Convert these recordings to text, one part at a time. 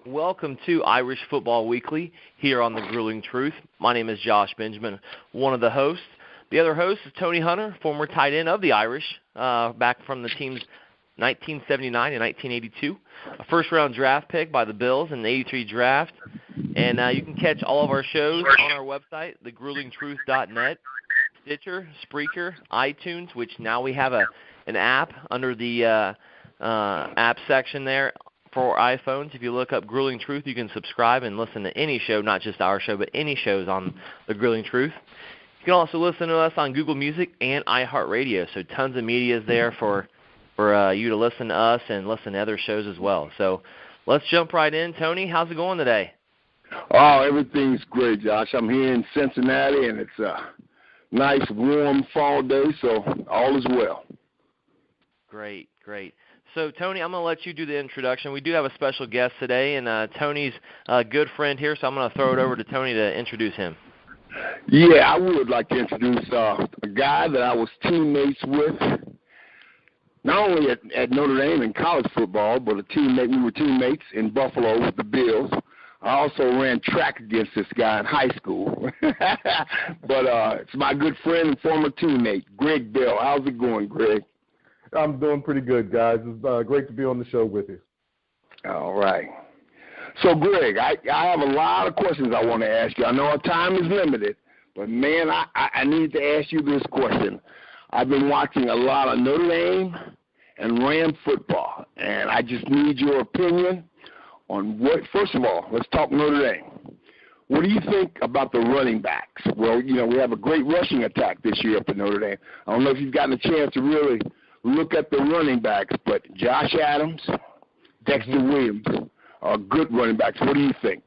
Welcome to Irish Football Weekly here on The Grueling Truth. My name is Josh Benjamin, one of the hosts. The other host is Tony Hunter, former tight end of the Irish, back from the team's 1979 and 1982. A first-round draft pick by the Bills in the 83 draft. And you can catch all of our shows on our website, thegruelingtruth.net, Stitcher, Spreaker, iTunes, which now we have an app under the app section there for iPhones. If you look up Grueling Truth, you can subscribe and listen to any show, not just our show, but any shows on The Grueling Truth. You can also listen to us on Google Music and iHeartRadio, so tons of media is there for you to listen to us and listen to other shows as well. So let's jump right in. Tony, how's it going today? Oh, everything's great, Josh. I'm here in Cincinnati, and it's a nice, warm fall day, so all is well. Great. So, Tony, I'm going to let you do the introduction. We do have a special guest today, and Tony's a good friend here, so I'm going to throw it over to Tony to introduce him. Yeah, I would like to introduce a guy that I was teammates with, not only at Notre Dame in college football, but we were teammates in Buffalo with the Bills. I also ran track against this guy in high school. But it's my good friend and former teammate, Greg Bell. How's it going, Greg? I'm doing pretty good, guys. It's great to be on the show with you. All right. So, Greg, I have a lot of questions I want to ask you. I know our time is limited, but, man, I need to ask you this question. I've been watching a lot of Notre Dame and Ram football, and I just need your opinion on first of all, let's talk Notre Dame. What do you think about the running backs? Well, we have a great rushing attack this year up at Notre Dame. I don't know if you've gotten a chance to really look at the running backs, but Josh Adams, Dexter Williams are good running backs. What do you think?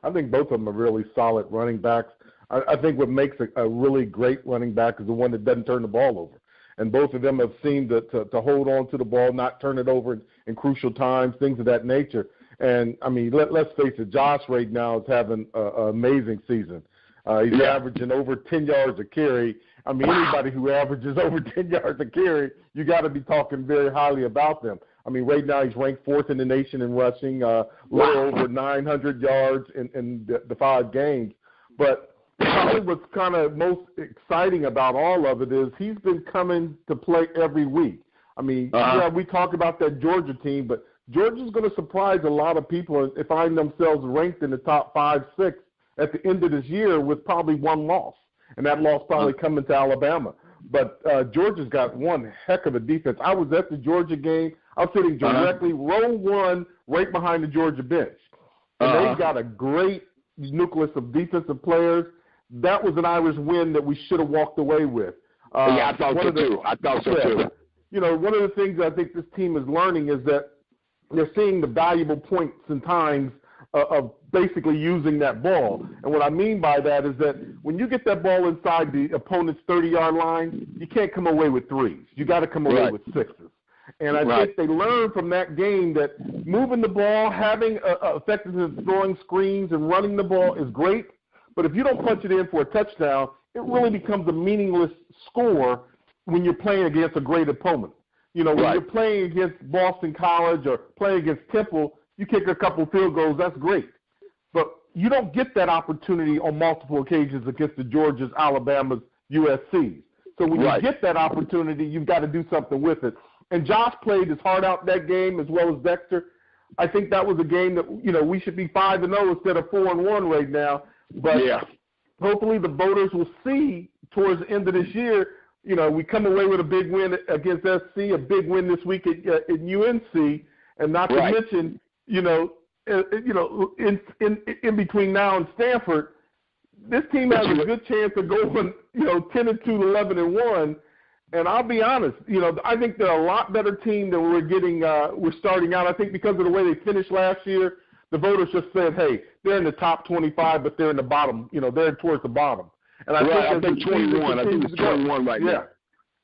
I think both of them are really solid running backs. I think what makes a really great running back is the one that doesn't turn the ball over. And both of them have seemed to hold on to the ball, not turn it over in crucial times, things of that nature. And, I mean, let's face it, Josh right now is having an amazing season. He's averaging over 10 yards a carry. I mean, anybody who averages over 10 yards a carry, you got to be talking very highly about them. I mean, right now he's ranked fourth in the nation in rushing, little over 900 yards in the 5 games. But probably what's kind of most exciting about all of it is he's been coming to play every week. I mean, we talk about that Georgia team, but Georgia's going to surprise a lot of people and find themselves ranked in the top 5, 6 at the end of this year with probably one loss, and that loss probably coming to Alabama. But Georgia's got one heck of a defense. I was at the Georgia game. I was sitting directly row 1 right behind the Georgia bench. And they've got a great nucleus of defensive players. That was an Irish win that we should have walked away with. I thought so too. One of the things I think this team is learning is that they're seeing the valuable points and times of basically using that ball. And what I mean by that is that when you get that ball inside the opponent's 30-yard line, you can't come away with 3s. You got to come away with 6s. And I think they learned from that game that moving the ball, having effectiveness throwing screens and running the ball is great, but if you don't punch it in for a touchdown, it really becomes a meaningless score when you're playing against a great opponent. When you're playing against Boston College or playing against Temple, you kick a couple field goals, that's great. But you don't get that opportunity on multiple occasions against the Georgias, Alabamas, USCs. So when you get that opportunity, you've got to do something with it. And Josh played his heart out that game as well as Dexter. I think that was a game that, we should be 5-0 instead of 4-1 right now. But hopefully the voters will see towards the end of this year, we come away with a big win against SC, a big win this week at UNC, and not to mention, in between now and Stanford, this team has a good chance of going, 10-2, 11-1. And I'll be honest, I think they're a lot better team than we're starting out. I think because of the way they finished last year, the voters just said, hey, they're in the top 25, but they're in the bottom, they're towards the bottom. And I think 21. I think it's 21 right now.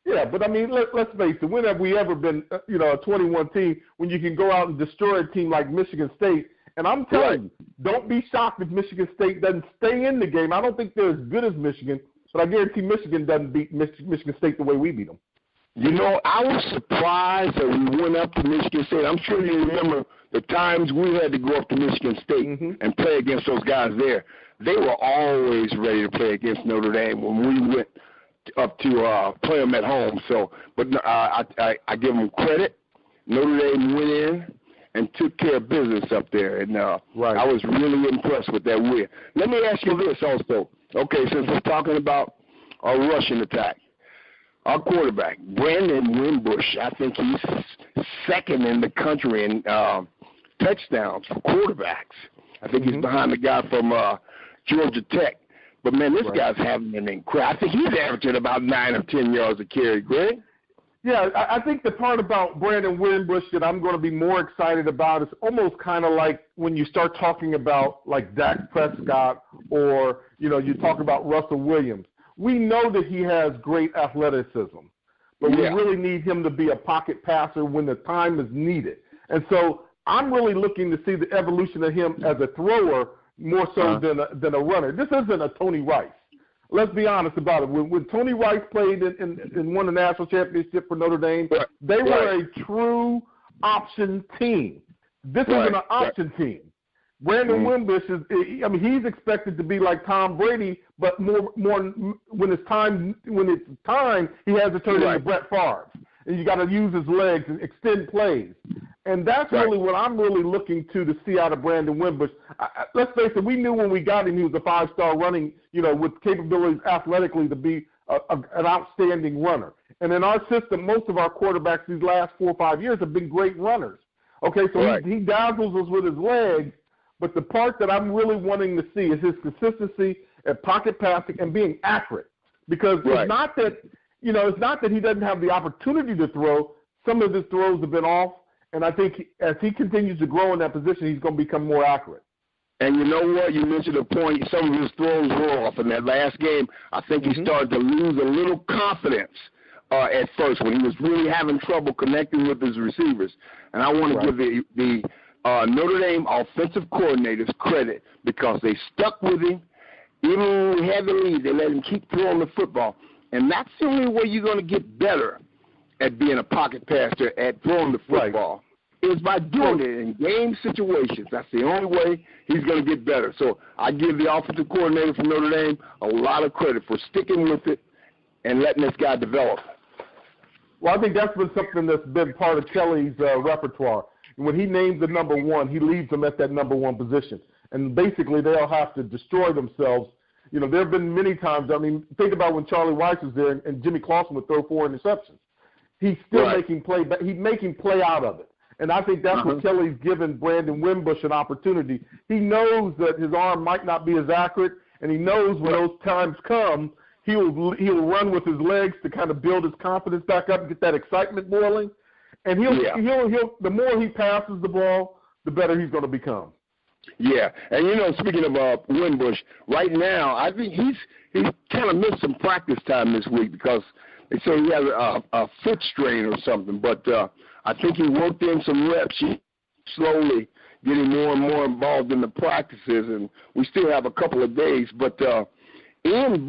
Yeah, but I mean, let's face it. When have we ever been, a 21 team when you can go out and destroy a team like Michigan State? And I'm telling you, don't be shocked if Michigan State doesn't stay in the game. I don't think they're as good as Michigan, but I guarantee Michigan doesn't beat Michigan State the way we beat them. You know, I was surprised that we went up to Michigan State. I'm sure you remember the times we had to go up to Michigan State and play against those guys there. They were always ready to play against Notre Dame when we went up to play them at home. So, but I give them credit. Notre Dame went in and took care of business up there, and I was really impressed with that win. Let me ask you this also. Okay, since we're talking about our rushing attack, our quarterback, Brandon Wimbush, I think he's second in the country in touchdowns for quarterbacks. I think he's behind the guy from Georgia Tech. But, man, this guy's having an incredible – I think he's averaging about 9 or 10 yards a carry, Greg. Yeah, I think the part about Brandon Wimbush that I'm going to be more excited about is almost kind of like when you start talking about like Dak Prescott or, you know, you talk about Russell Williams. We know that he has great athleticism, but we really need him to be a pocket passer when the time is needed. And so I'm really looking to see the evolution of him as a thrower more so than a runner. This isn't a Tony Rice. Let's be honest about it. When Tony Rice played and won the national championship for Notre Dame, they were a true option team. This isn't an option team. Brandon Wimbush is, I mean, he's expected to be like Tom Brady, but more when it's time, he has to turn into Brett Favre. And you got to use his legs and extend plays. And that's really what I'm really looking to see out of Brandon Wimbush. Let's face it, we knew when we got him he was a five-star running, you know, with capabilities athletically to be an outstanding runner. And in our system, most of our quarterbacks these last 4 or 5 years have been great runners. Okay, so he dazzles us with his legs, but the part that I'm really wanting to see is his consistency at pocket passing and being accurate. Because it's not that, you know, it's not that he doesn't have the opportunity to throw. Some of his throws have been off. And I think as he continues to grow in that position, he's going to become more accurate. And you know what? You mentioned a point. Some of his throws were off in that last game. I think he started to lose a little confidence at first when he was really having trouble connecting with his receivers. And I want to give the Notre Dame offensive coordinators credit because they stuck with him. Even when we had the lead, they let him keep throwing the football. And that's the only way you're going to get better at being a pocket passer, at throwing the football, is by doing it in game situations. That's the only way he's going to get better. So I give the offensive coordinator from Notre Dame a lot of credit for sticking with it and letting this guy develop. Well, I think that's been something that's been part of Kelly's repertoire. When he names the number one, he leaves them at that number one position. And basically they'll have to destroy themselves. You know, there have been many times, I mean, think about when Charlie Weiss was there and Jimmy Clausen would throw 4 interceptions. He's still making play, but he's making play out of it. And I think that's what Kelly's given Brandon Wimbush an opportunity. He knows that his arm might not be as accurate, and he knows when those times come, he'll run with his legs to kind of build his confidence back up and get that excitement boiling. And he'll the more he passes the ball, the better he's going to become. Yeah, and you know, speaking of Wimbush, right now I think he kind of missed some practice time this week because they say he has a foot strain or something, but I think he worked in some reps. He's slowly getting more and more involved in the practices, and we still have a couple of days. But Ian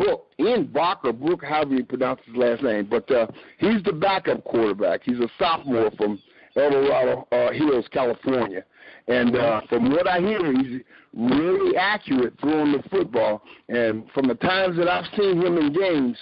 Bach, or Brook, however you pronounce his last name, but he's the backup quarterback. He's a sophomore from El Dorado Hills, California. And from what I hear, he's really accurate throwing the football. And from the times that I've seen him in games,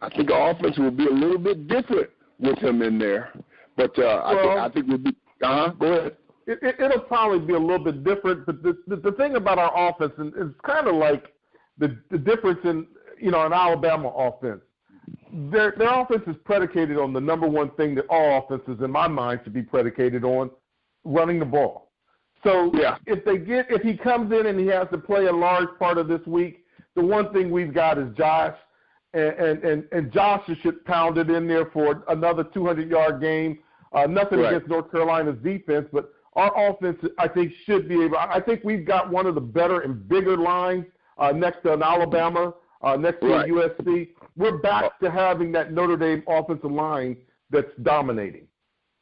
I think our offense will be a little bit different with him in there. But I think we'll be go ahead. It'll probably be a little bit different. But the thing about our offense is kind of like the difference in, you know, an Alabama offense. Their offense is predicated on the number one thing that all offenses, in my mind, should be predicated on, running the ball. So if he comes in and he has to play a large part of this week, the one thing we've got is Josh. And Josh should pound it in there for another 200-yard game. Nothing against North Carolina's defense, but our offense, I think, should be able – I think we've got one of the better and bigger lines next to an Alabama, next to a USC. We're back to having that Notre Dame offensive line that's dominating.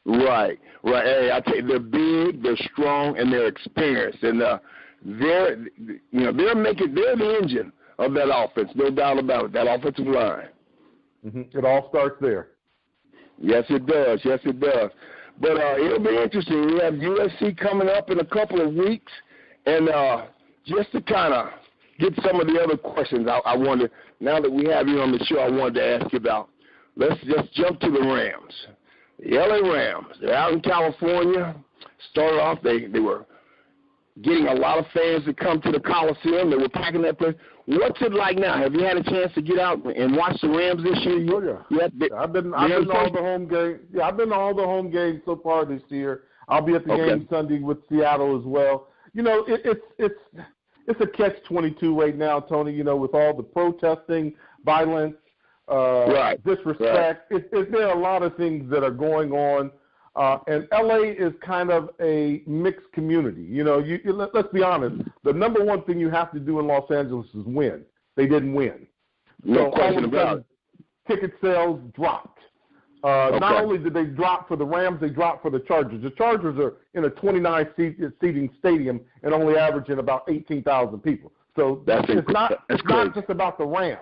Right. Hey, I tell you, they're big, they're strong, and they're experienced. And they're the engine of that offense, no doubt about it, that offensive line. It all starts there. Yes, it does. Yes, it does. But it'll be interesting. We have USC coming up in a couple of weeks. And just to kind of get some of the other questions, I wanted, now that we have you on the show, I wanted to ask you about, let's just jump to the Rams. The LA Rams, they're out in California. Started off, they were getting a lot of fans to come to the Coliseum. They were packing that place. What's it like now? Have you had a chance to get out and watch the Rams this year? I've been to all the home games. Yeah, I've been to all the home games so far this year. I'll be at the game Sunday with Seattle as well. You know, it's a catch-22 right now, Tony. You know, with all the protesting, violence, disrespect. There are a lot of things that are going on. And L.A. is kind of a mixed community. You know, let's be honest. The number one thing you have to do in Los Angeles is win. They didn't win. No question about it. Ticket sales dropped. Not only did they drop for the Rams, they dropped for the Chargers. The Chargers are in a 29-seating stadium and only averaging about 18,000 people. So it's not just about the Rams.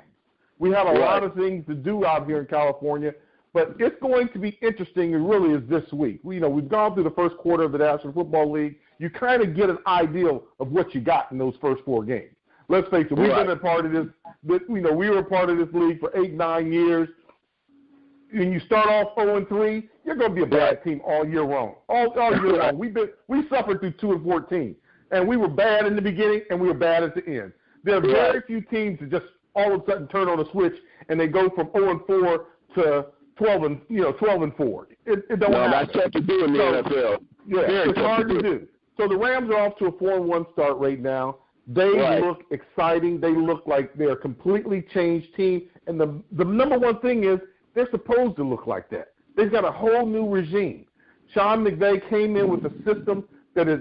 We have a lot of things to do out here in California. But it's going to be interesting, and really is this week. We've gone through the first quarter of the National Football League. You kind of get an idea of what you got in those first 4 games. Let's face it, we've been a part of this. We were a part of this league for 8-9 years. When you start off 0-3, you're going to be a bad team all year long. All year long. We suffered through 2-14, and we were bad in the beginning, and we were bad at the end. There are very few teams that just all of a sudden turn on a switch and they go from 0-4 to 12-4. It don't happen. That's tough to do in the NFL. Yeah, it's hard to do. So the Rams are off to a 4-1 start right now. They look exciting. They look like they're a completely changed team. And the number one thing is they're supposed to look like that. They've got a whole new regime. Sean McVay came in with a system that has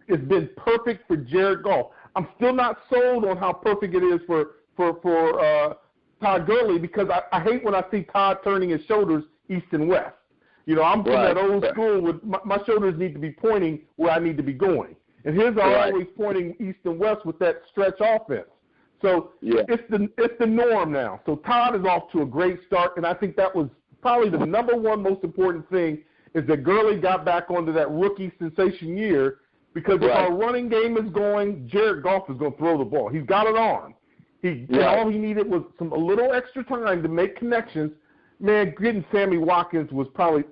been perfect for Jared Goff. I'm still not sold on how perfect it is for Todd Gurley, because I hate when I see Todd turning his shoulders east and west. You know, I'm from that old school with my shoulders need to be pointing where I need to be going. And his are always pointing east and west with that stretch offense. So it's the norm now. So Todd is off to a great start, and I think that was probably the number one most important thing is that Gurley got back onto that rookie sensation year, because if our running game is going, Jared Goff is going to throw the ball. He's got it on. All he needed was a little extra time to make connections. Man, getting Sammy Watkins was probably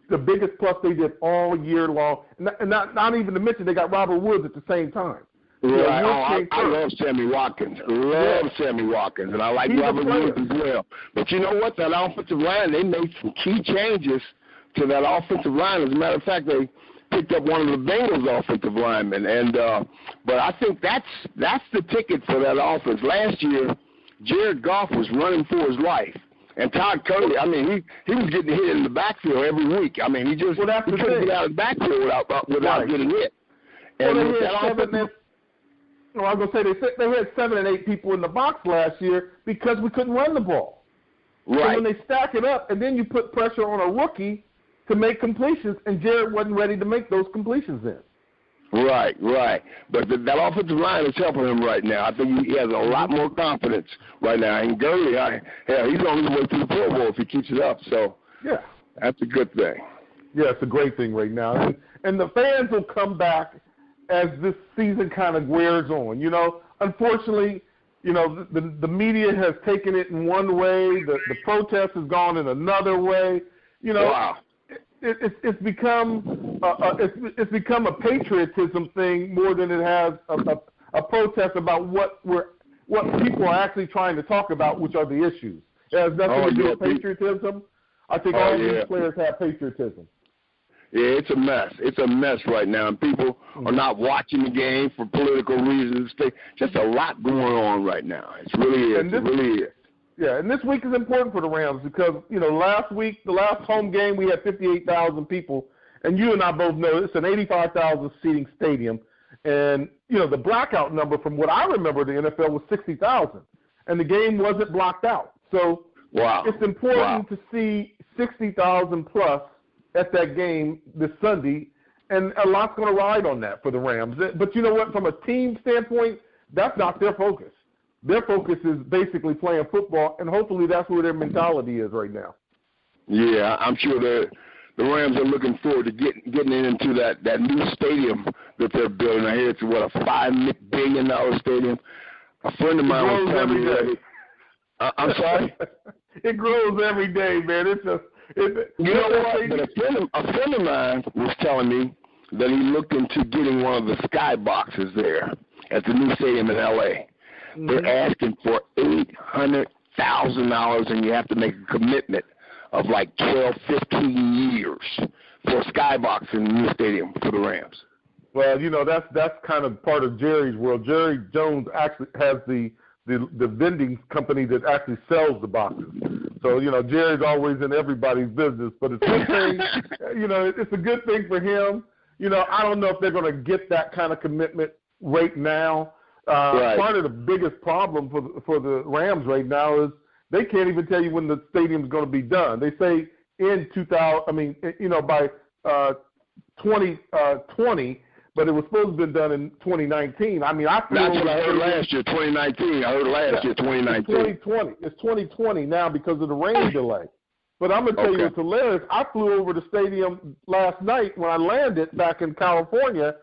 the biggest plus they did all year long. And not even to mention they got Robert Woods at the same time. Right. I love Sammy Watkins. Sammy Watkins. And I like Robert Woods as well. But you know what? That offensive line, they made some key changes to that offensive line. As a matter of fact, they picked up one of the Bengals offensive linemen. But I think that's the ticket for that offense. Last year, Jared Goff was running for his life. And Todd Gurley, I mean, he was getting hit in the backfield every week. I mean, he couldn't get out of the backfield without getting hit. And I was going to say, they had 7 and 8 people in the box last year because we couldn't run the ball. Right. So when they stack it up, and then you put pressure on a rookie to make completions, and Jared wasn't ready to make those completions then. Right. But that offensive line is helping him right now. I think he has a lot more confidence right now. And Gurley, he's on his way to the Pro Bowl if he keeps it up. So that's a good thing. Yeah, it's a great thing right now. And the fans will come back as this season kind of wears on. You know, unfortunately, you know, the media has taken it in one way. The protest has gone in another way. You know, it's become a patriotism thing more than it has a protest about what people are actually trying to talk about, which are the issues. It has nothing to do with patriotism. I think all these players have patriotism. Yeah, it's a mess. It's a mess right now, and people are not watching the game for political reasons. Just a lot going on right now. It really is. Yeah, and this week is important for the Rams because, you know, last week, the last home game, we had 58,000 people, and you and I both know it's an 85,000 seating stadium, and, you know, the blackout number from what I remember the NFL was 60,000, and the game wasn't blocked out. So it's important to see 60,000 plus at that game this Sunday, and a lot's going to ride on that for the Rams. But you know what? From a team standpoint, that's not their focus. their focus is basically playing football, and hopefully that's where their mentality is right now. Yeah, I'm sure the Rams are looking forward to getting into that new stadium that they're building. I hear it's, what, a $5 billion stadium? A friend of mine was telling me that. I'm sorry? It grows every day, man. You know what? But a friend of mine was telling me that he looked into getting one of the skyboxes there at the new stadium in L.A. Mm-hmm. They're asking for $800,000, and you have to make a commitment of like 12, 15 years for a skybox in the new stadium for the Rams. Well, you know, that's kind of part of Jerry's world. Jerry Jones actually has the vending company that actually sells the boxes. So, you know, Jerry's always in everybody's business, but it's a good thing. You know, it's a good thing for him. You know, I don't know if they're going to get that kind of commitment right now. Right. Part of the biggest problem for the Rams right now is they can't even tell you when the stadium's going to be done. They say by 2020, but it was supposed to be done in 2019. I mean, that's what I heard last year, 2019. I heard last year, 2019. It's 2020 now because of the rain delay. But I'm going to tell you, it's hilarious. I flew over the stadium last night when I landed back in California,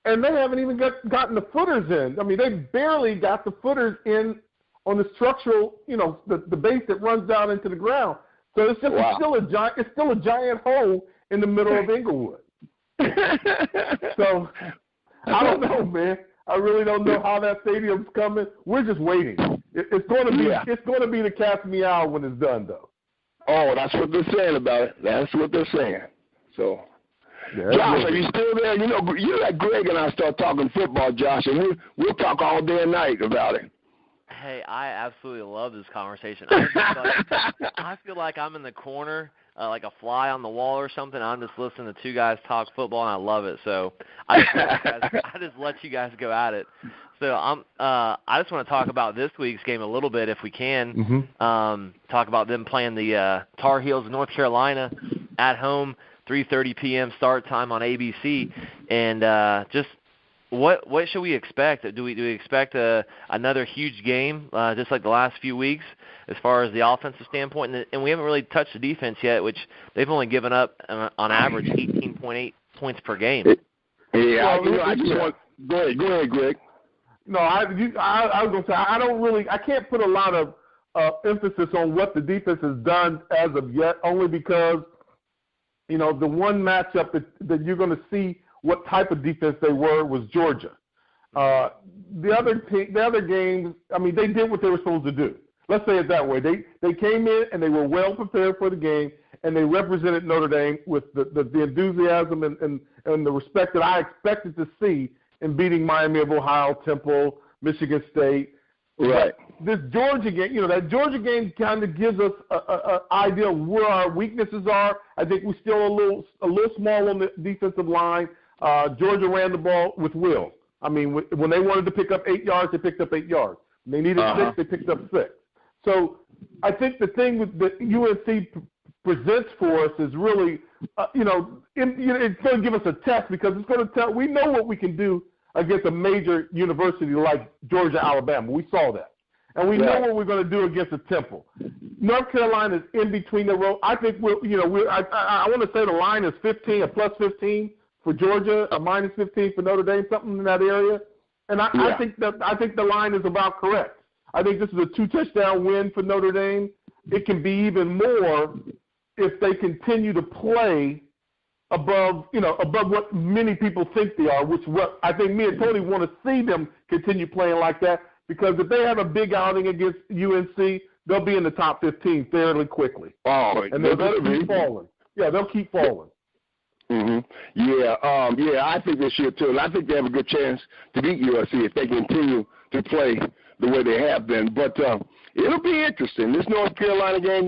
and they haven't even gotten the footers in. I mean, they barely got the footers in on the structural, you know, the base that runs down into the ground. So it's just it's still a giant hole in the middle of Inglewood. So I don't know, man. I really don't know how that stadium's coming. We're just waiting. It's going to be the cat's meow when it's done, though. Oh, that's what they're saying about it. That's what they're saying. So, yeah, Josh, are you still there? You know, you let Greg and I start talking football, Josh, and we'll talk all day and night about it. Hey, I absolutely love this conversation. I feel like I'm in the corner, like a fly on the wall or something. I'm just listening to two guys talk football, and I love it. So I just let you guys go at it. So I just want to talk about this week's game a little bit, if we can. Mm-hmm. Talk about them playing the Tar Heels of North Carolina at home, 3:30 p.m. start time on ABC, and just. What should we expect? Do we expect another huge game, just like the last few weeks, as far as the offensive standpoint? And we haven't really touched the defense yet, which they've only given up on average 18.8 points per game. Yeah, I just want go ahead, Greg. No, I was going to say I can't put a lot of emphasis on what the defense has done as of yet, only because you know the one matchup that you're going to see. What type of defense they were was Georgia. The other games, I mean, they did what they were supposed to do. Let's say it that way. They came in and they were well prepared for the game, and they represented Notre Dame with the enthusiasm and the respect that I expected to see in beating Miami of Ohio, Temple, Michigan State. Right. But this Georgia game, you know, that Georgia game kind of gives us an idea of where our weaknesses are. I think we're still a little small on the defensive line. Georgia ran the ball with will. I mean, when they wanted to pick up 8 yards, they picked up 8 yards. When they needed 6, they picked up 6. So I think the thing that UNC presents for us is really, it's going to give us a test because it's going to tell. We know what we can do against a major university like Georgia, Alabama. We saw that. And we know what we're going to do against a Temple. North Carolina is in between the road. I think I want to say the line is 15, a plus 15 for Georgia, a minus 15 for Notre Dame, something in that area. And I think the line is about correct. I think this is a 2-touchdown win for Notre Dame. It can be even more if they continue to play above what many people think they are, which what I think me and Tony want to see them continue playing like that, because if they have a big outing against UNC, they'll be in the top 15 fairly quickly. Oh, and they'll keep falling. Yeah, they'll keep falling. Mm-hmm. Yeah, I think they should too. And I think they have a good chance to beat USC if they continue to play the way they have been. But it'll be interesting. This North Carolina game,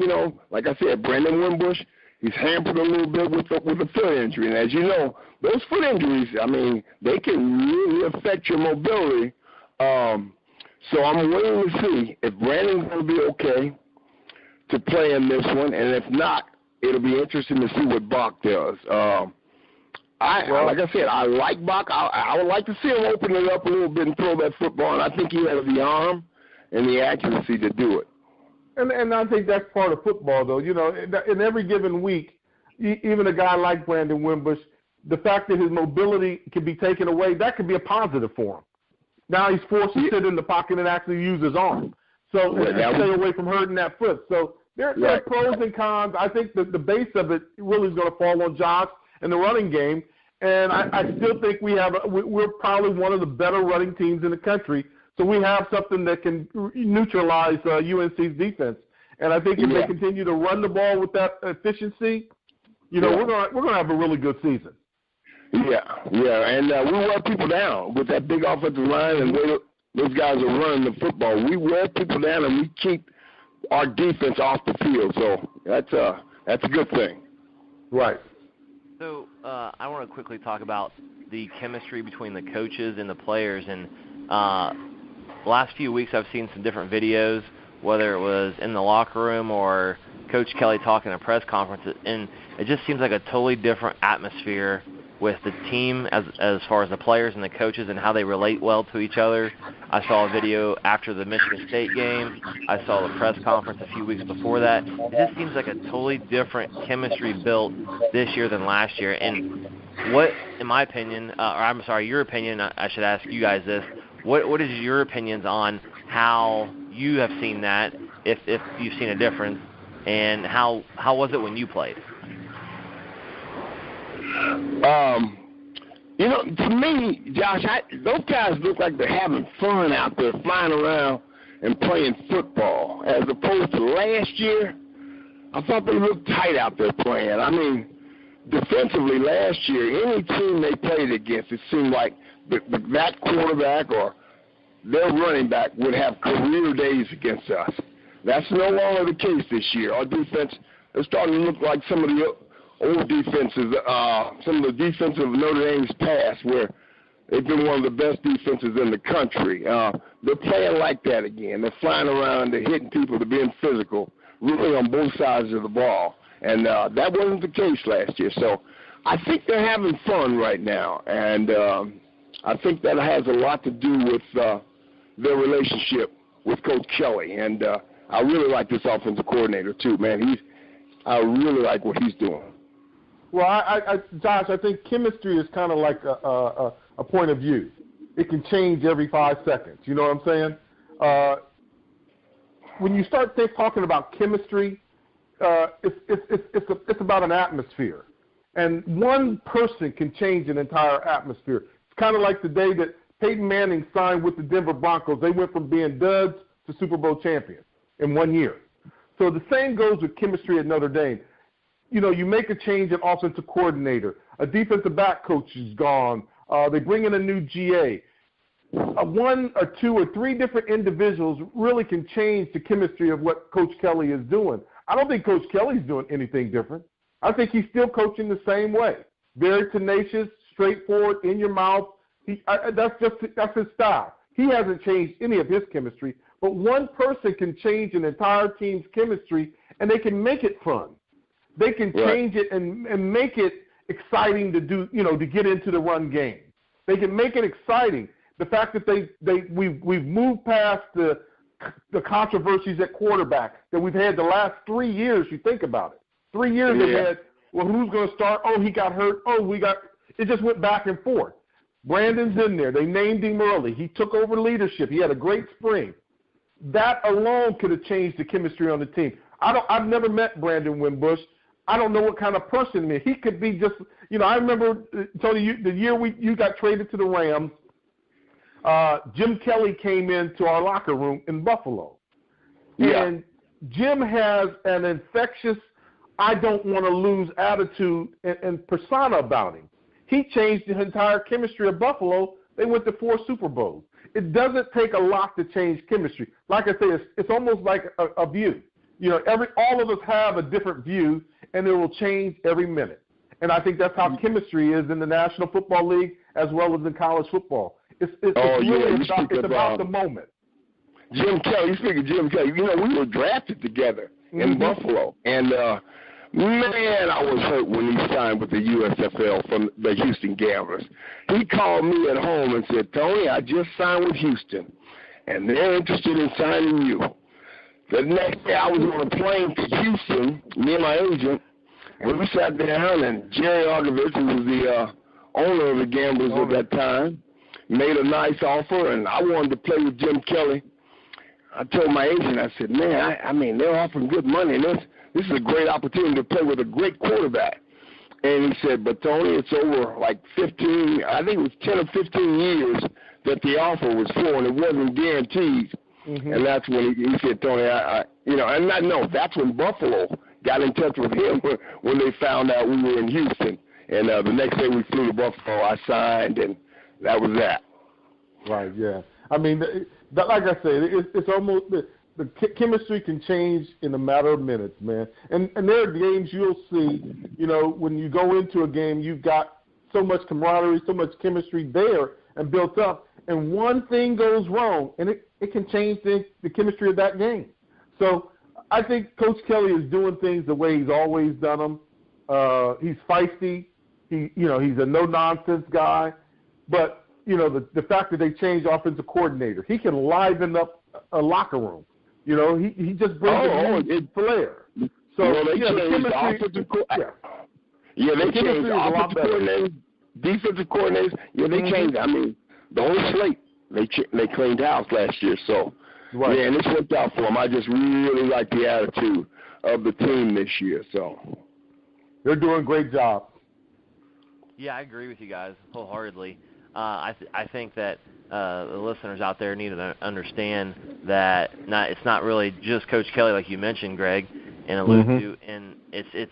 like I said, Brandon Wimbush, he's hampered a little bit with a foot injury. And as you know, those foot injuries, I mean, they can really affect your mobility. So I'm waiting to see if Brandon's going to be okay to play in this one. And if not, it'll be interesting to see what Bach does. Like I said, I like Bach. I would like to see him open it up a little bit and throw that football. And I think he has the arm and the accuracy to do it. And I think that's part of football, though. You know, in every given week, even a guy like Brandon Wimbush, the fact that his mobility can be taken away, that could be a positive for him. Now he's forced to sit in the pocket and actually use his arm. So stay away from hurting that foot. So there are pros and cons. I think the base of it really is going to fall on Josh and the running game. And I still think we're probably one of the better running teams in the country. So we have something that can neutralize UNC's defense. And I think if they continue to run the ball with that efficiency, you know, we're going to have a really good season. Yeah, and we wear people down with that big offensive line, and those guys are running the football. We wear people down, and we keep our defense off the field. So that's a good thing. Right. So I want to quickly talk about the chemistry between the coaches and the players. And last few weeks I've seen some different videos, whether it was in the locker room or Coach Kelly talking at a press conference, and it just seems like a totally different atmosphere with the team as far as the players and the coaches and how they relate well to each other. I saw a video after the Michigan State game. I saw the press conference a few weeks before that. It just seems like a totally different chemistry built this year than last year. And what, in my opinion, your opinion, I should ask you guys this, what is your opinions on how you have seen that, if you've seen a difference, and how was it when you played? You know, to me, Josh, those guys look like they're having fun out there, flying around and playing football, as opposed to last year. I thought they looked tight out there playing. I mean, defensively last year, any team they played against, it seemed like that quarterback or their running back would have career days against us. That's no longer the case this year. Our defense is starting to look like some of the old defenses, some of the defensive Notre Dame's past, where they've been one of the best defenses in the country. They're playing like that again. They're flying around, they're hitting people, they're being physical, really on both sides of the ball. And that wasn't the case last year. So I think they're having fun right now. And I think that has a lot to do with their relationship with Coach Kelly. And I really like this offensive coordinator, too, man. I really like what he's doing. Well, Josh, I think chemistry is kind of like a point of view. It can change every 5 seconds. You know what I'm saying? When you start talking about chemistry, it's about an atmosphere. And one person can change an entire atmosphere. It's kind of like the day that Peyton Manning signed with the Denver Broncos. They went from being duds to Super Bowl champions in 1 year. So the same goes with chemistry at Notre Dame. You know, you make a change in offensive coordinator. A defensive back coach is gone. They bring in a new GA. One or two or three different individuals really can change the chemistry of what Coach Kelly is doing. I don't think Coach Kelly's doing anything different. I think he's still coaching the same way. Very tenacious, straightforward, in your mouth. That's his style. He hasn't changed any of his chemistry. But one person can change an entire team's chemistry, and they can make it fun. They can change it and make it exciting to do, you know, to get into the run game. They can make it exciting. The fact that we've moved past the controversies at quarterback that we've had the last 3 years. You think about it. 3 years they've had. Well, who's going to start? Oh, he got hurt. Oh, it just went back and forth. Brandon's in there. They named him early. He took over leadership. He had a great spring. That alone could have changed the chemistry on the team. I've never met Brandon Wimbush. I don't know what kind of person he is. He could be just, you know, I remember, Tony, the year you got traded to the Rams, Jim Kelly came into our locker room in Buffalo. Yeah. And Jim has an infectious, I don't want to lose attitude and persona about him. He changed the entire chemistry of Buffalo. They went to 4 Super Bowls. It doesn't take a lot to change chemistry. Like I say, it's almost like a view. You know, all of us have a different view, and it will change every minute. And I think that's how chemistry is in the National Football League as well as in college football. It's about the moment. Jim Kelly, you speak of Jim Kelly. You know, we were drafted together in Buffalo. And, man, I was hurt when he signed with the USFL from the Houston Gamblers. He called me at home and said, Tony, I just signed with Houston. and they're interested in signing you. The next day I was on a plane to Houston, me and my agent, and we sat down, and Jerry Argovich, who was the owner of the Gamblers at that time, made a nice offer, and I wanted to play with Jim Kelly. I told my agent, I said, man, I mean, they're offering good money, and this is a great opportunity to play with a great quarterback. And he said, but Tony, it's over like 15, I think it was 10 or 15 years that the offer was for, and it wasn't guaranteed. Mm-hmm. And that's when he said, Tony, that's when Buffalo got in touch with him when they found out we were in Houston. And the next day we flew to Buffalo, I signed, and that was that. Right, yeah. I mean, like I said, it's almost the chemistry can change in a matter of minutes, man. And there are games you'll see, when you go into a game, you've got so much camaraderie, so much chemistry there and built up, and one thing goes wrong, and it can change the chemistry of that game. So I think Coach Kelly is doing things the way he's always done them. He's feisty. He's a no-nonsense guy. But, the fact that they changed offensive coordinator, he can liven up a locker room. He just brings a flair. So, they changed the offensive coordinator. Yeah, they changed the offensive coordinators, defensive coordinators. Yeah, they changed. I mean, the whole slate. They cleaned house last year. So, yeah, and it's worked out for them. I just really like the attitude of the team this year. So, they're doing a great job. Yeah, I agree with you guys wholeheartedly. I think that the listeners out there need to understand that it's not really just Coach Kelly, like you mentioned, Greg, and alluded to, and it's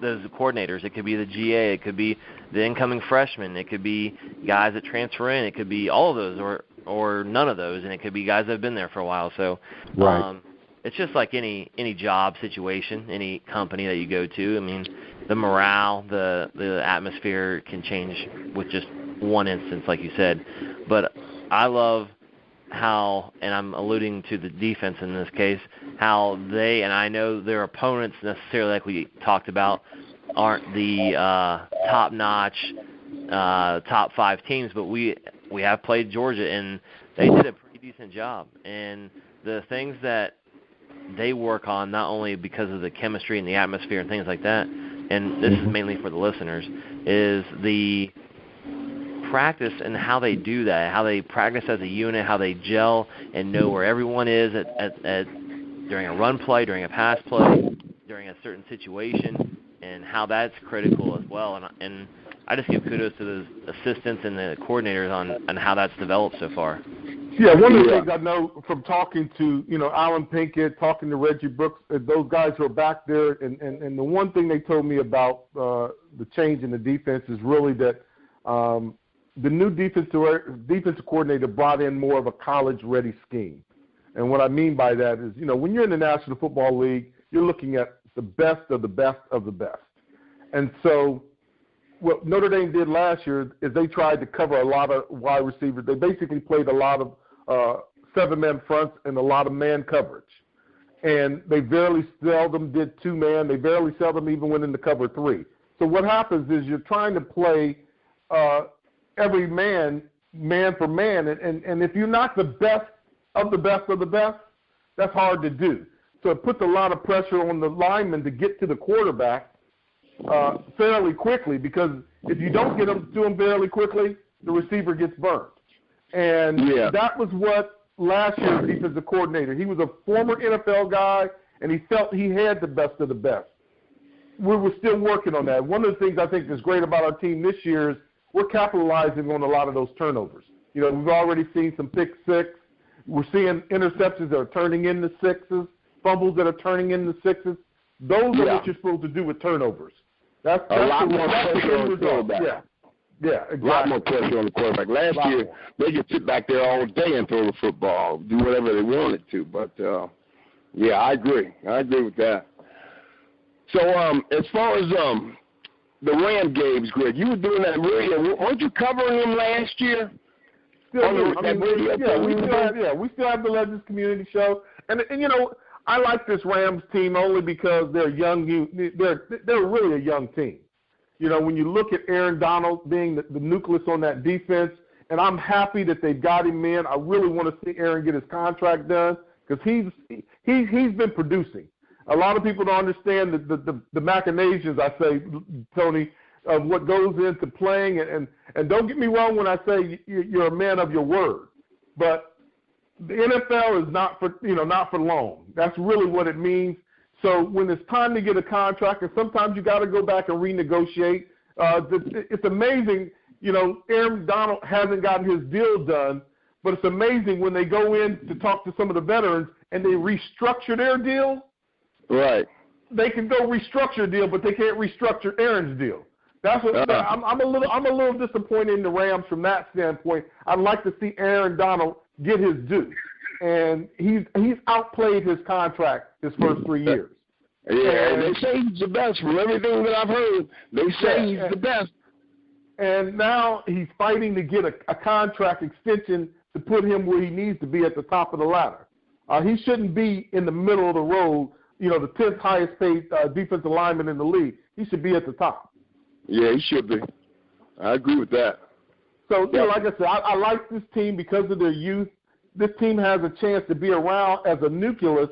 those coordinators. It could be the GA, it could be the incoming freshmen, it could be guys that transfer in, it could be all of those or none of those, and it could be guys that have been there for a while. So it's just like any job situation, any company that you go to. I mean, the morale, the atmosphere can change with just one instance, like you said. But I love how, and I'm alluding to the defense in this case, how they, and I know their opponents necessarily, like we talked about, aren't the top-notch, top 5 teams, but we have played Georgia, and they did a pretty decent job. And the things that they work on, not only because of the chemistry and the atmosphere and things like that, and this is mainly for the listeners, is the practice and how they do that, how they practice as a unit, how they gel and know where everyone is at during a run play, during a pass play, during a certain situation, and how that's critical as well. And I just give kudos to the assistants and the coordinators on how that's developed so far. Yeah, one of the things I know from talking to, Alan Pinkett, talking to Reggie Brooks, those guys who are back there, and the one thing they told me about the change in the defense is really that the new defensive coordinator brought in more of a college-ready scheme. And what I mean by that is, when you're in the National Football League, you're looking at the best of the best of the best. And so what Notre Dame did last year is they tried to cover a lot of wide receivers. They basically played a lot of 7-man fronts and a lot of man coverage. And they very seldom did 2-man. They very seldom even went into cover 3. So what happens is you're trying to play every man for man. And if you're not the best of the best of the best, that's hard to do. So it puts a lot of pressure on the lineman to get to the quarterback fairly quickly, because if you don't get them to him fairly quickly, the receiver gets burned. And that was what last year's defensive coordinator, he was a former NFL guy, and he felt he had the best of the best. We were still working on that. One of the things I think is great about our team this year is we're capitalizing on a lot of those turnovers. We've already seen some pick six. We're seeing interceptions that are turning into sixes, fumbles that are turning into sixes. Those are what you're supposed to do with turnovers. That's a lot more pressure on the quarterback. Yeah, exactly. A lot more pressure on the quarterback. Last year, they could sit back there all day and throw the football, do whatever they wanted to. But, I agree. I agree with that. So, as far as the Ram games, Greg, you were doing that radio. Weren't you covering them last year? We still have the Legends Community Show. And I like this Rams team only because they're young. They're really a young team. When you look at Aaron Donald being the nucleus on that defense, and I'm happy that they've got him in. I really want to see Aaron get his contract done because he's been producing. A lot of people don't understand the machinations, I say, Tony, of what goes into playing. And don't get me wrong when I say you're a man of your word, but the NFL is not for long. That's really what it means. So when it's time to get a contract, and sometimes you got to go back and renegotiate. It's amazing. Aaron Donald hasn't gotten his deal done, but it's amazing when they go in to talk to some of the veterans and they restructure their deal. Right. They can go restructure a deal, but they can't restructure Aaron's deal. That's what I'm a little disappointed in the Rams from that standpoint. I'd like to see Aaron Donald get his due, and he's outplayed his contract his first 3 years. Yeah, and they say he's the best. From everything that I've heard, they say he's the best. And now he's fighting to get a contract extension to put him where he needs to be at the top of the ladder. He shouldn't be in the middle of the road, the 10th highest paid defensive lineman in the league. He should be at the top. Yeah, he should be. I agree with that. So, like I said, I like this team because of their youth. This team has a chance to be around as a nucleus.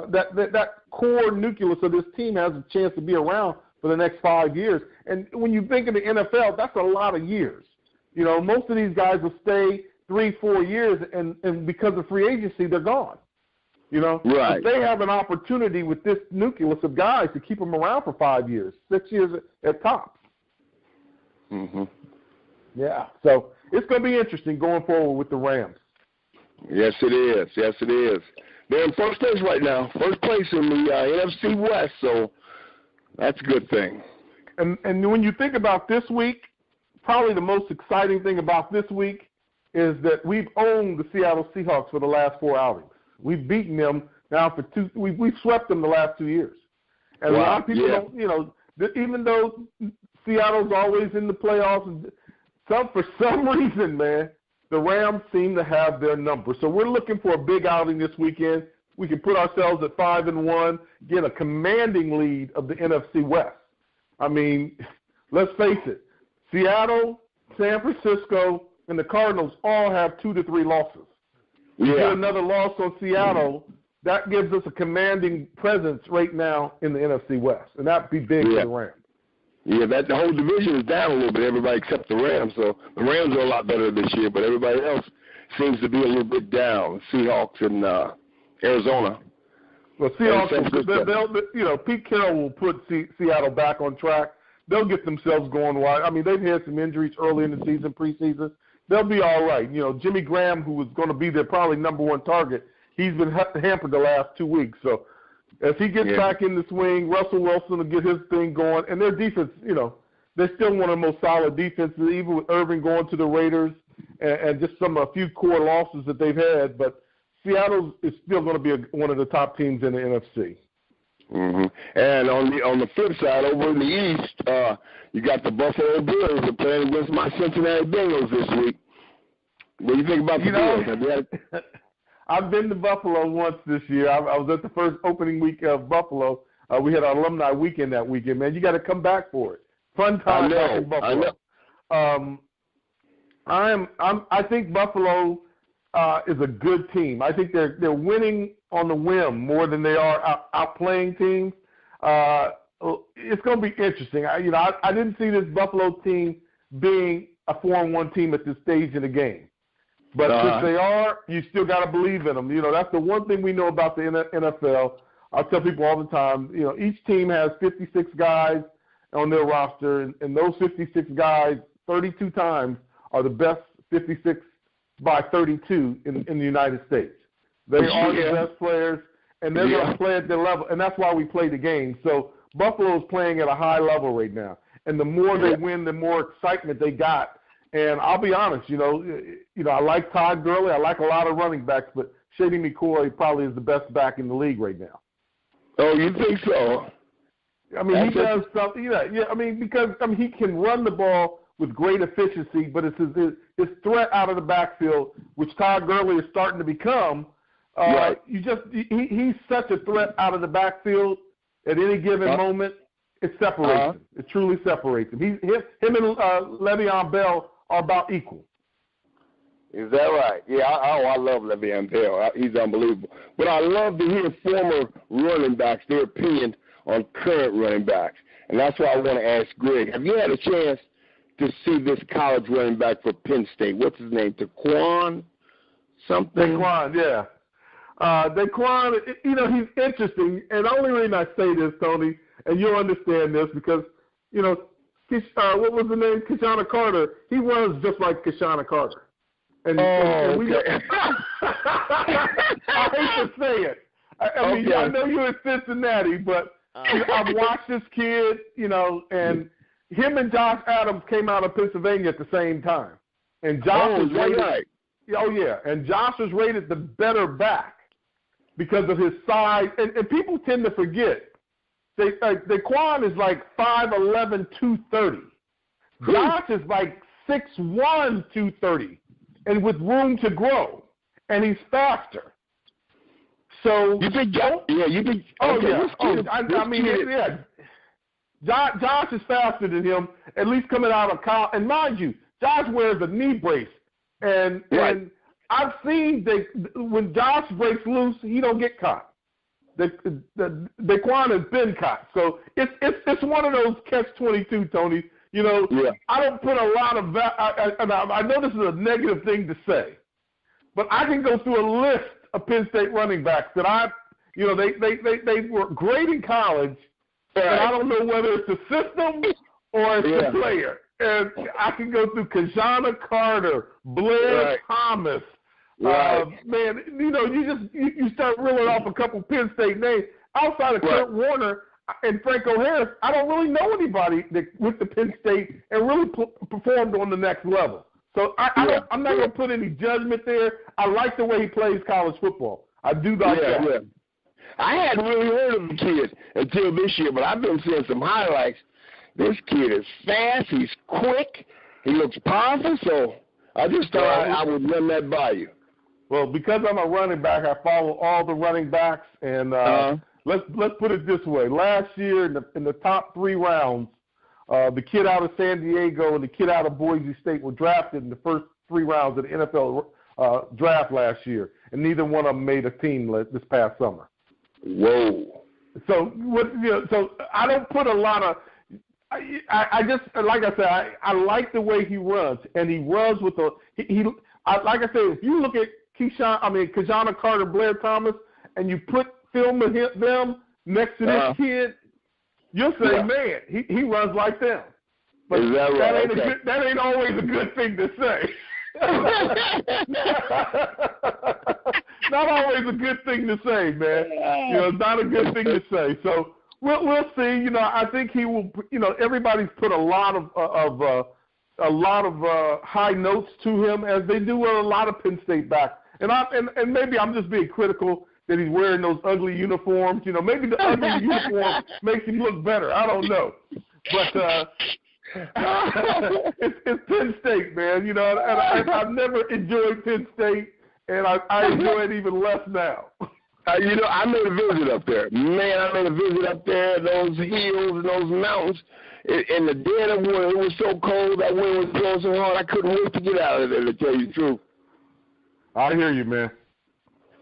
That core nucleus of this team has a chance to be around for the next 5 years. And when you think of the NFL, that's a lot of years. Most of these guys will stay 3-4 years, and because of free agency, they're gone. Right. But they have an opportunity with this nucleus of guys to keep them around for 5 years, 6 years at tops. Mm-hmm. Yeah, so it's going to be interesting going forward with the Rams. Yes, it is. Yes, it is. They're in first place right now, first place in the NFC West, so that's a good thing. And when you think about this week, probably the most exciting thing about this week is that we've owned the Seattle Seahawks for the last 4 outings. We've beaten them now for two. We've swept them the last 2 years. And a lot of people don't, even though Seattle's always in the playoffs, for some reason, man, the Rams seem to have their number. So we're looking for a big outing this weekend. We can put ourselves at 5-1, get a commanding lead of the NFC West. I mean, let's face it, Seattle, San Francisco, and the Cardinals all have 2 to 3 losses. You get another loss on Seattle, that gives us a commanding presence right now in the NFC West, and that'd be big for the Rams. Yeah, the whole division is down a little bit, everybody except the Rams. So the Rams are a lot better this year, but everybody else seems to be a little bit down. Seahawks and Arizona. Well, Seahawks, Pete Carroll will put Seattle back on track. They'll get themselves going right. I mean, they've had some injuries early in the season, preseason. They'll be all right. Jimmy Graham, who was going to be their probably number one target, he's been hampered the last 2 weeks. So if he gets back in the swing, Russell Wilson will get his thing going. And their defense, they're still one of the most solid defenses, even with Irving going to the Raiders and just a few core losses that they've had. But Seattle is still going to be one of the top teams in the NFC. Mm-hmm. And on the flip side, over in the East, you got the Buffalo Bills are playing against my Cincinnati Bengals this week. What do you think about the Bills? I've been to Buffalo once this year. I was at the first opening week of Buffalo. We had our alumni weekend that weekend. Man, you got to come back for it. Fun time back in Buffalo. I think Buffalo is a good team. I think they're winning on the whim more than they are outplaying teams. It's going to be interesting. I didn't see this Buffalo team being a 4-1 team at this stage in the game. But since they are, you still got to believe in them. That's the one thing we know about the NFL. I tell people all the time, each team has 56 guys on their roster, and those 56 guys 32 times are the best 56 by 32 in the United States. They are the best players, and they're going to play at their level, and that's why we play the game. So Buffalo's playing at a high level right now, and the more they win, the more excitement they got. And I'll be honest, I like Todd Gurley. I like a lot of running backs, but Shady McCoy probably is the best back in the league right now. Oh, you think so? I mean, he does something. Yeah. I mean, because he can run the ball with great efficiency, but it's his threat out of the backfield, which Todd Gurley is starting to become. He's such a threat out of the backfield at any given moment. It separates him. It truly separates him. Him and Le'Veon Bell are about equal. Is that right? Yeah, I love Le'Veon Bell. He's unbelievable. But I love to hear former running backs, their opinion on current running backs. And that's why I want to ask Greg, have you had a chance to see this college running back for Penn State? What's his name? Daquan something? Daquan, yeah. Daquan, he's interesting. And the only reason I say this, Tony, and you'll understand this because, what was the name? Kashana Carter. He runs just like Kashana Carter. And we okay. I hate to say it. I mean, I know you're in Cincinnati, but I've watched this kid, and him and Josh Adams came out of Pennsylvania at the same time. And Josh was rated, right. Oh, yeah. And Josh was rated the better back because of his size. And people tend to forget. Daquan is like 5'11", 230. Josh is like 6'1", 230. And with room to grow, and he's faster. So you think? You think? Josh is faster than him, at least coming out of college. And mind you, Josh wears a knee brace, and I've seen when Josh breaks loose, he don't get caught. Daquan has been caught, so it's one of those catch-22, Tony. I don't put a lot of I know this is a negative thing to say, but I can go through a list of Penn State running backs that they were great in college, and I don't know whether it's the system or it's the player. And I can go through Kashana Carter, Blair Thomas. Man, you start reeling off a couple Penn State names outside of Kurt Warner and Franco Harris. I don't really know anybody that went to Penn State and really performed on the next level. So I'm not going to put any judgment there. I like the way he plays college football. I do like that. Yeah. I hadn't really heard of the kid until this year, but I've been seeing some highlights. This kid is fast. He's quick. He looks powerful. So I just thought I would run that by you. Well, because I'm a running back, I follow all the running backs, and let's put it this way. Last year, in the top 3 rounds, the kid out of San Diego and the kid out of Boise State were drafted in the first 3 rounds of the NFL draft last year, and neither one of them made a team this past summer. Whoa! So so I don't put a lot of. I just like I said, I like the way he runs, and he runs with like I said, if you look at Kashana Carter, Blair Thomas, and you put film of them next to this kid, you'll say, man, he runs like them. But is that right? That ain't always a good thing to say. Not always a good thing to say, man. It's not a good thing to say. So we'll see. I think he will. Everybody's put a lot of high notes to him, as they do with a lot of Penn State backs. And maybe I'm just being critical that he's wearing those ugly uniforms. Maybe the ugly uniform makes him look better. I don't know. But it's Penn State, man. And I've never enjoyed Penn State, and I enjoy it even less now. I made a visit up there. Man, I made a visit up there, those hills and those mountains. In the dead of winter, it was so cold, that wind was blowing so hard, I couldn't wait to get out of there, to tell you the truth. I hear you, man.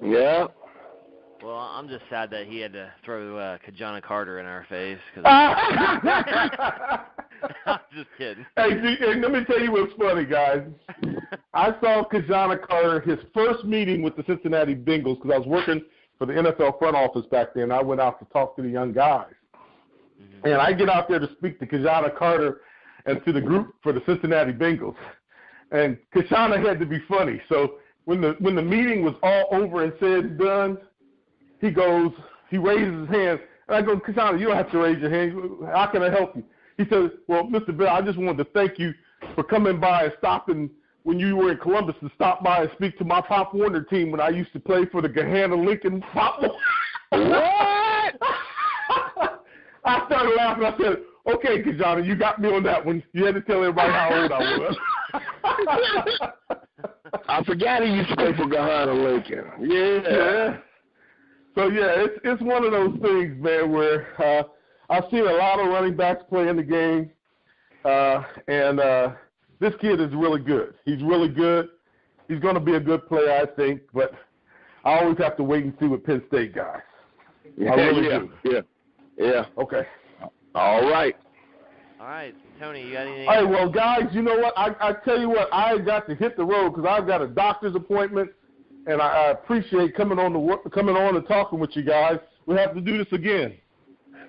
Yeah. Well, I'm just sad that he had to throw Kashana Carter in our face. I'm just kidding. Hey, let me tell you what's funny, guys. I saw Kashana Carter, his first meeting with the Cincinnati Bengals, because I was working for the NFL front office back then. I went out to talk to the young guys. Mm-hmm. And I get out there to speak to Kashana Carter and to the group for the Cincinnati Bengals. And Kashana had to be funny. So when the meeting was all over and said and done, he raises his hand. And I go, Kashana, you don't have to raise your hand. How can I help you? He says, well, Mr. Bell, I just wanted to thank you for coming by and stopping when you were in Columbus to stop by and speak to my Pop Warner team when I used to play for the Gahanna Lincoln Pop Warner. What? I started laughing. I said, okay, Kashana, you got me on that one. You had to tell everybody how old I was. I forgot he used to play for Gahanna Lincoln. Yeah. So, yeah, it's one of those things, man, where I've seen a lot of running backs play in the game, and this kid is really good. He's really good. He's going to be a good player, I think, but I always have to wait and see with Penn State guys. I really do. Yeah. Okay. All right. All right, Tony, you got anything? All right, well, guys, you know what? I tell you what, I got to hit the road because I've got a doctor's appointment, and I appreciate coming on and talking with you guys. We'll have to do this again.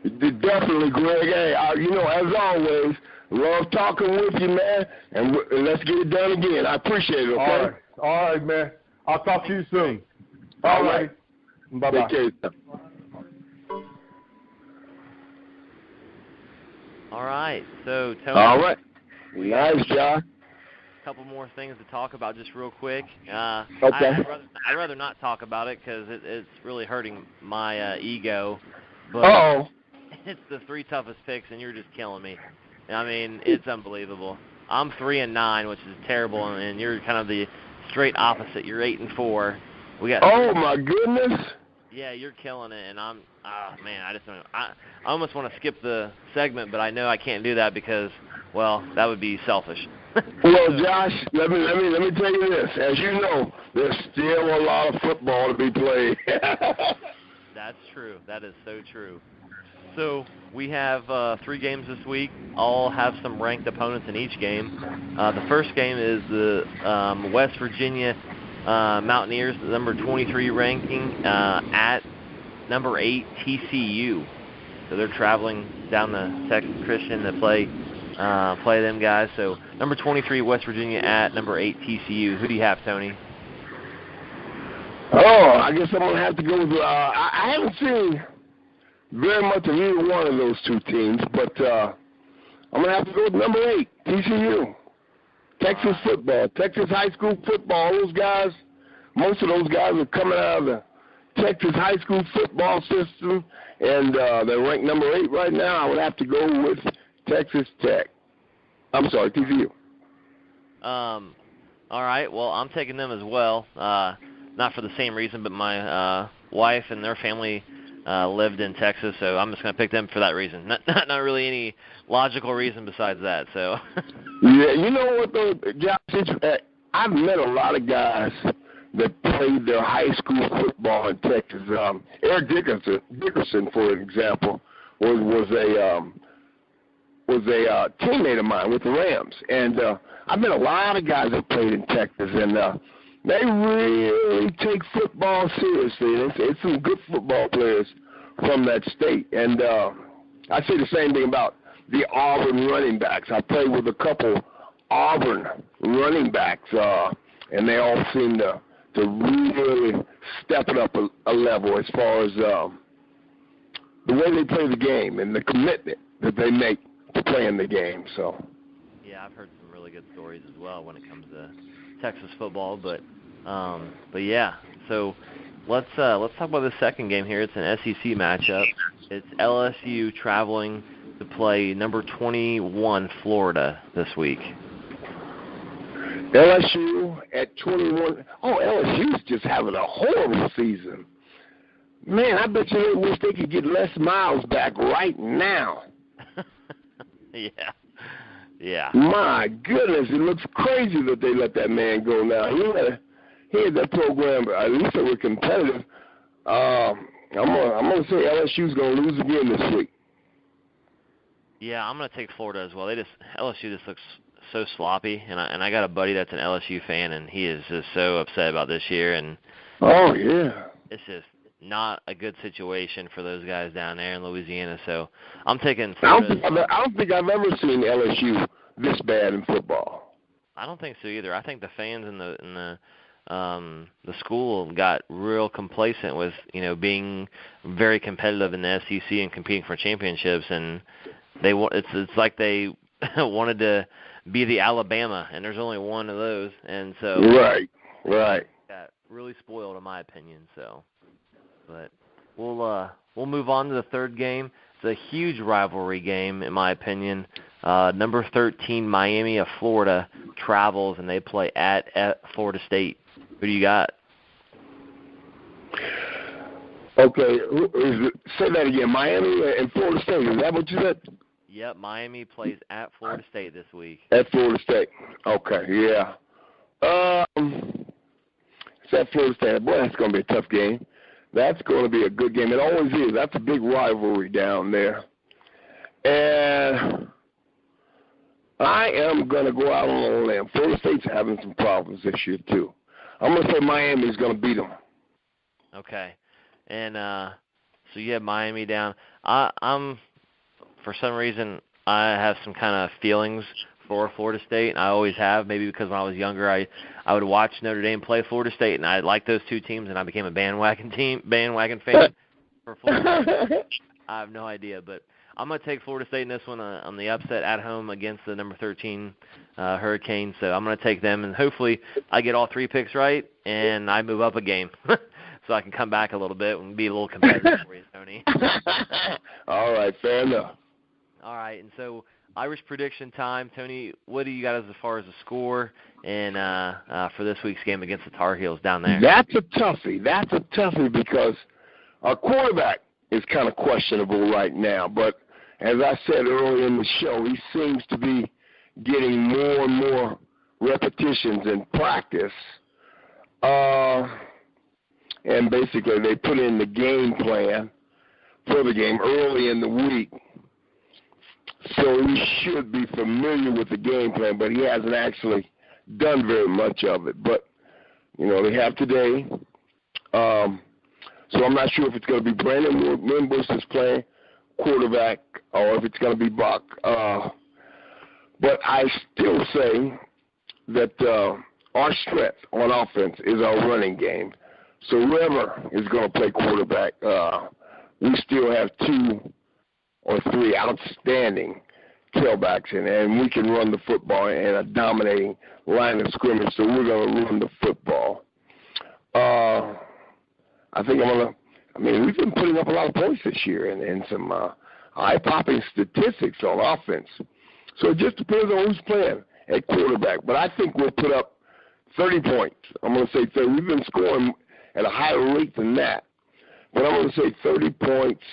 Definitely, Greg. Hey, as always, love talking with you, man, and let's get it done again. I appreciate it, okay? All right, man. I'll talk to you soon. All right. Bye-bye. Take care. All right, so Tony. All right. Nice, John. A couple more things to talk about just real quick. Okay. I'd rather not talk about it because it's really hurting my ego. But it's the 3 toughest picks, and you're just killing me. I mean, it's unbelievable. I'm 3-9, which is terrible, and you're kind of the straight opposite. You're 8-4. We got. Oh my goodness. Yeah, you're killing it, and I'm. Man, I just don't. I almost want to skip the segment, but I know I can't do that because, well, that would be selfish. Well, Josh, let me tell you this. As you know, there's still a lot of football to be played. That's true. That is so true. So we have 3 games this week. All have some ranked opponents in each game. The first game is the West Virginia Mountaineers, the number 23 ranking, at number 8 TCU. So they're traveling down to Texas Christian to play them guys. So number 23 West Virginia at number 8 TCU. Who do you have, Tony? I guess I'm gonna have to go with. I haven't seen very much of either one of those 2 teams, but I'm gonna have to go with number 8 TCU. Texas football, Texas high school football. Those guys, most of those guys are coming out of the Texas high school football system, and they're ranked number 8 right now. I would have to go with Texas Tech. I'm sorry, TCU. All right. Well, I'm taking them as well. Not for the same reason, but my wife and their family lived in Texas, so I'm just going to pick them for that reason. Not really any logical reason besides that. So. Yeah, you know what though, Josh? I've met a lot of guys that played their high school football in Texas. Eric Dickerson, for example, was a teammate of mine with the Rams, and I've met a lot of guys that played in Texas, and they really take football seriously. It's some good football players from that state, and I say the same thing about the Auburn running backs. I played with a couple Auburn running backs, and they all seem to really step it up a level as far as the way they play the game and the commitment that they make to playing the game. So. Yeah, I've heard some really good stories as well when it comes to Texas football, but yeah. So let's talk about the second game here. It's an SEC matchup. It's LSU traveling to play number 21 Florida this week. LSU at 21. Oh, LSU's just having a horrible season. Man, I bet you they wish they could get Les Miles back right now. Yeah. My goodness, it looks crazy that they let that man go now. He had that program, at least they were competitive. I'm gonna say LSU's gonna lose again this week. Yeah, I'm gonna take Florida as well. LSU just looks so sloppy, and I got a buddy that's an LSU fan, and he is just so upset about this year. And oh yeah, it's just not a good situation for those guys down there in Louisiana. So I'm taking Florida. I don't think I've ever seen LSU this bad in football. I don't think so either. I think the fans and the school got real complacent with being very competitive in the SEC and competing for championships, and it's like they wanted to be the Alabama, and there's only one of those, and so right got really spoiled in my opinion. So, but we'll move on to the third game. It's a huge rivalry game in my opinion. Number 13 Miami of Florida travels, and they play at Florida State. Who do you got? Okay, say that again. Miami and Florida State. Is that what you said? Yep, Miami plays at Florida State this week. At Florida State. Okay, yeah. It's at Florida State. Boy, that's going to be a tough game. That's going to be a good game. It always is. That's a big rivalry down there. And I am going to go out on a limb. Florida State's having some problems this year, too. I'm going to say Miami's going to beat them. Okay. And so you have Miami down. I'm, for some reason, I have some kind of feelings for Florida State, and I always have. Maybe because when I was younger, I would watch Notre Dame play Florida State, and I liked those two teams, and I became a bandwagon fan for Florida State. I have no idea, but I'm going to take Florida State in this one on the upset at home against the number 13 Hurricanes. So I'm going to take them, and hopefully I get all three picks right, and I move up a game so I can come back a little bit and be a little competitive for you, Tony. All right, fair enough. All right, and so Irish prediction time. Tony, what do you got as far as the score and for this week's game against the Tar Heels down there? That's a toughie because our quarterback is kind of questionable right now. But as I said earlier in the show, he seems to be getting more and more repetitions in practice. And basically they put in the game plan for the game early in the week. So he should be familiar with the game plan, but he hasn't actually done very much of it. But, they have today. So I'm not sure if it's going to be Brandon Wimbush that's playing quarterback or if it's going to be Buck. But I still say that our strength on offense is our running game. So whoever is going to play quarterback, we still have 2 or 3 outstanding tailbacks, and we can run the football in a dominating line of scrimmage, so we're going to run the football. I think we've been putting up a lot of points this year and some eye-popping statistics on offense. So it just depends on who's playing at quarterback. But I think we'll put up 30 points. I'm going to say 30. We've been scoring at a higher rate than that. But I'm going to say 30 points,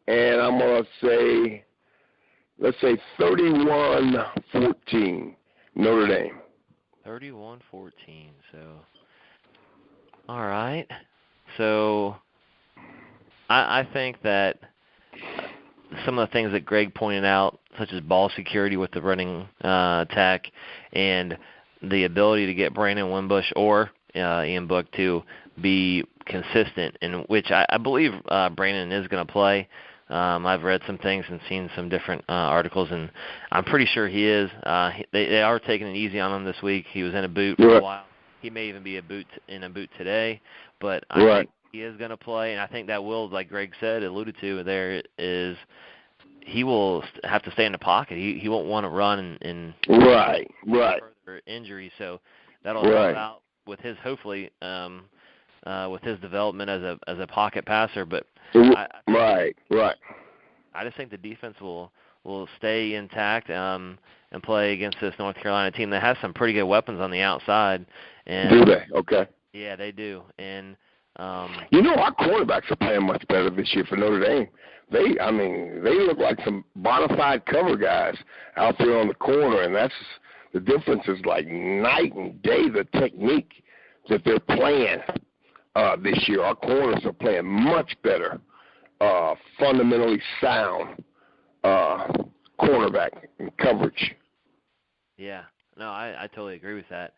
and I'm going to say, let's say 31-14, Notre Dame. 31-14, so, all right. So I think that some of the things that Greg pointed out, such as ball security with the running attack and the ability to get Brandon Wimbush or Ian Book to be consistent, in which I believe Brandon is going to play. I've read some things and seen some different articles, and I'm pretty sure he is. They are taking it easy on him this week. He was in a boot for a while. He may even be in a boot today, but I think he is going to play, and I think that will, like Greg said, alluded to there, is he will have to stay in the pocket. He won't want to run and further injury, so that'll help out with his, hopefully, with his development as a pocket passer. But I just think the defense will stay intact and play against this North Carolina team that has some pretty good weapons on the outside. And do they? Okay. Yeah, they do. And our quarterbacks are playing much better this year for Notre Dame. They look like some bona fide cover guys out there on the corner, and that's the difference is like night and day, the technique that they're playing this year. Our corners are playing much better, fundamentally sound cornerback and coverage. Yeah. No, I totally agree with that.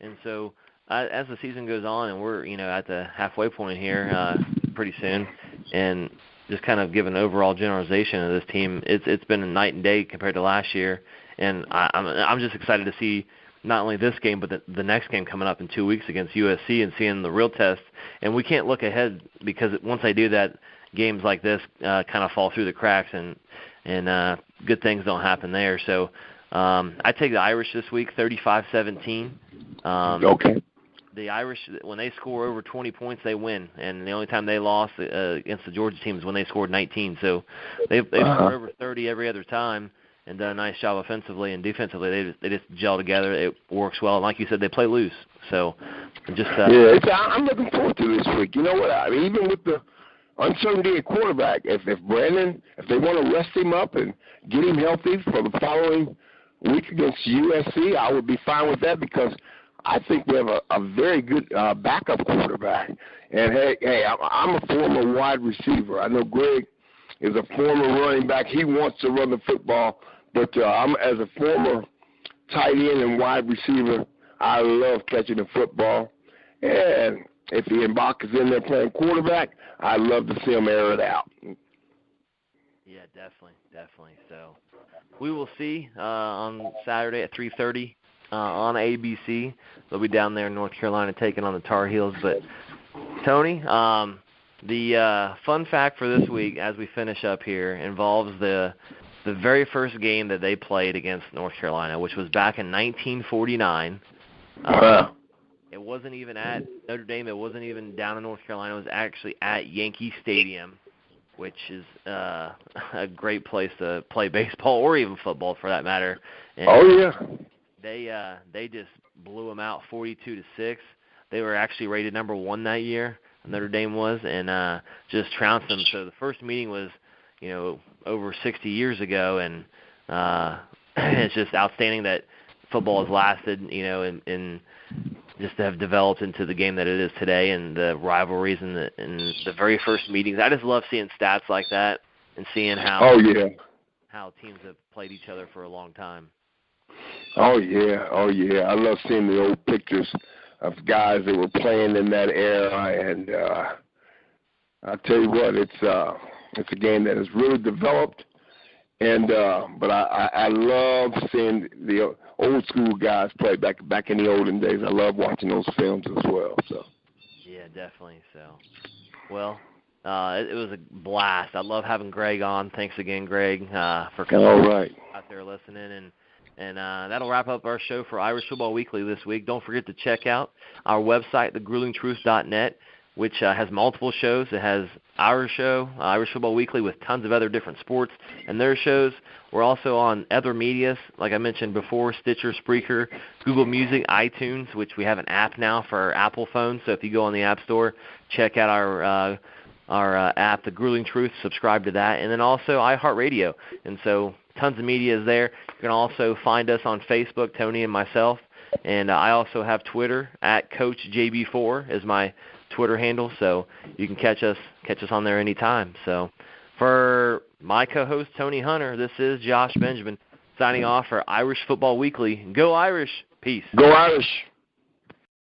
And so as the season goes on, and we're at the halfway point here pretty soon, and just kind of give an overall generalization of this team, it's been a night and day compared to last year, and I'm just excited to see not only this game but the next game coming up in 2 weeks against USC and seeing the real test. And we can't look ahead because once they do that, games like this kind of fall through the cracks and good things don't happen there. So I take the Irish this week, 35-17. Okay. The Irish, when they score over 20 points, they win. And the only time they lost against the Georgia team is when they scored 19. So they've scored over 30 every other time and done a nice job offensively and defensively. They just gel together. It works well. And like you said, they play loose. So just I'm looking forward to this week. You know what? Even with the uncertainty at quarterback, if they want to rest him up and get him healthy for the following week against USC, I would be fine with that because I think we have a very good backup quarterback. And, hey, I'm a former wide receiver. I know Greg is a former running back. He wants to run the football. But I'm as a former tight end and wide receiver, I love catching the football. And if Mbach is in there playing quarterback, I love to see him air it out. Yeah, definitely. So we will see on Saturday at 3:30 on ABC. They'll be down there in North Carolina taking on the Tar Heels. But, Tony, the fun fact for this week as we finish up here involves the very first game that they played against North Carolina, which was back in 1949. It wasn't even at Notre Dame. It wasn't even down in North Carolina. It was actually at Yankee Stadium, which is a great place to play baseball or even football for that matter. And they just blew them out 42-6. They were actually rated number 1 that year. Notre Dame was, and just trounced them. So the first meeting was, over 60 years ago, and it's just outstanding that football has lasted, and just to have developed into the game that it is today, and the rivalries and the very first meetings. I just love seeing stats like that and seeing how teams have played each other for a long time. Oh yeah. I love seeing the old pictures of guys that were playing in that era, and I tell you what, it's a game that has really developed, and but I love seeing the old school guys play back in the olden days. I love watching those films as well. So yeah, definitely. So well, it was a blast. I love having Greg on. Thanks again, Greg, for coming out there listening. And that'll wrap up our show for Irish Football Weekly this week. Don't forget to check out our website, thegruelingtruth.net, which has multiple shows. It has our show, Irish Football Weekly, with tons of other different sports and their shows. We're also on other medias, like I mentioned before, Stitcher, Spreaker, Google Music, iTunes, which we have an app now for our Apple phones. So if you go on the App Store, check out our app, The Grueling Truth, subscribe to that. And then also iHeartRadio. And so tons of media is there. You can also find us on Facebook, Tony and myself. And I also have Twitter, at CoachJB4 is my Twitter handle, so you can catch us on there anytime. So for my co-host, Tony Hunter, this is Josh Benjamin signing off for Irish Football Weekly. Go Irish! Peace. Go Irish!